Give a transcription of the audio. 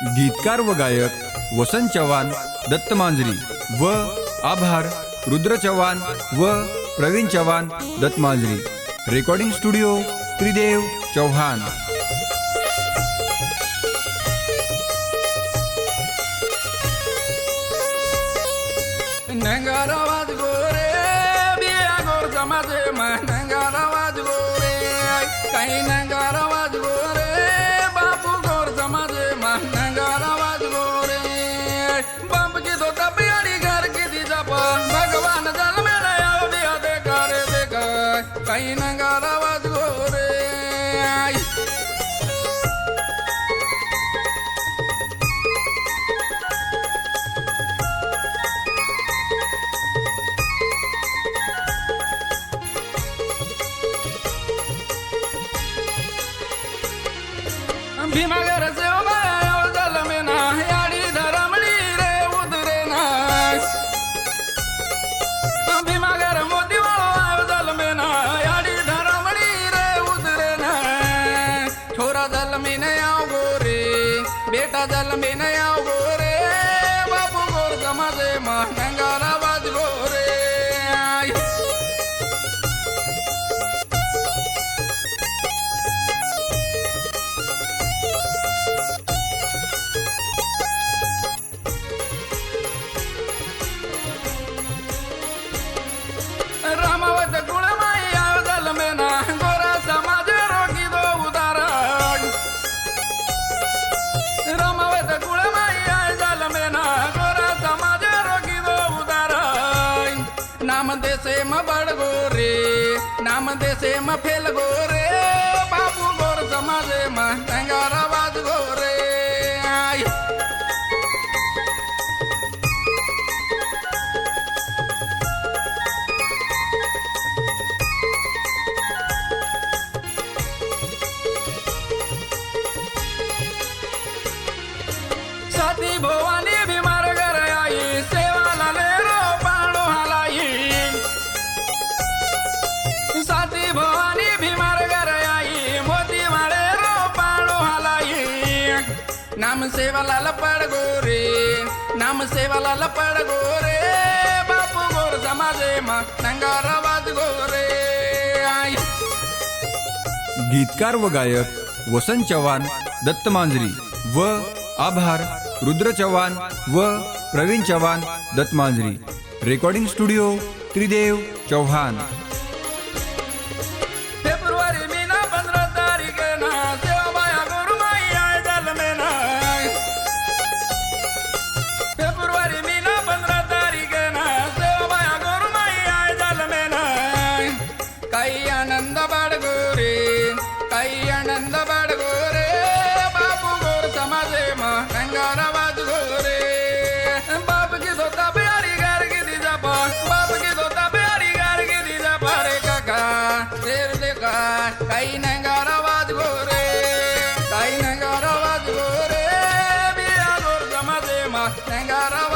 गीतकार व गायक वसंत चव्हाण, दत्त मांजरी व आभार रुद्र चव्हाण व प्रवीण चव्हाण, दत्त मांजरी. रेकॉर्डिंग स्टुडिओ त्रिदेव चौहान. नंगारावाज गोरे बिया गोर समाजे नंगारावाज गोरे काही नंगारावाज गोरे बापू गोर समाजे नंगारावाज गोरे बंब की दो तपियारी घर की दी जापा भगवान जल में नया दिया देखा रे देखा काही नंगारावाज गोरे. भीमागर से उभाया जल में ना याडी धरमली रे उतरे ना भीमागर मोती वाळो जल में ना याडी धरमली रे उतरे ना छोरा जल में न आओ गोरे बेटा जल में न आओ गोरे बापू गोर समाजे नंगारावाज गोरे. रामावत गुणमाई आव जल में ना गोरा समाज रोगी दो उदारा रामावत गुणमाई आव जल में ना गोरा समाज रोगी दो उदारा नाम देसे म बड़ गोरे नाम देसे म फेल गोरे बाबू गोर समाजे नंगारावाज गोरे. सती भवानी भीमार घर आई सेवाला ले रो पाणो हलाई सती भवानी भीमार घर आई मोती माळे रो पाणो हलाई नाम सेवाला लपड गोरे नाम सेवाला लपड गोरे बापू गोर समाजे नंगारावाज गोरे. गीतकार व गायक वसंत चव्हाण, दत्त मांजरी व आभार रुद्र चव्हाण व प्रवीण चव्हाण, दत्त मांजरी. रेकॉर्डिंग स्टुडिओ त्रिदेव चौहान. फेब्रुवारी महीना 15 तारीख ना सेवाबाया गोरुमाई आय जल में ना फेब्रुवारी महीना 15 तारीख ना सेवाबाया गोरुमाई आय जल में ना काही आनंद बाड गोरे काही आनंद बाड गोरे बापू गोर समाजे नंगारावाज गोरे. बाप की धोता प्यारी घर की दी जापा बाप की धोता प्यारी घर की दी जापा रे काका शेर देखा काही नंगारावाज गोरे काही नंगारावाज गोरे बिया गोर समाजे नंगारावाज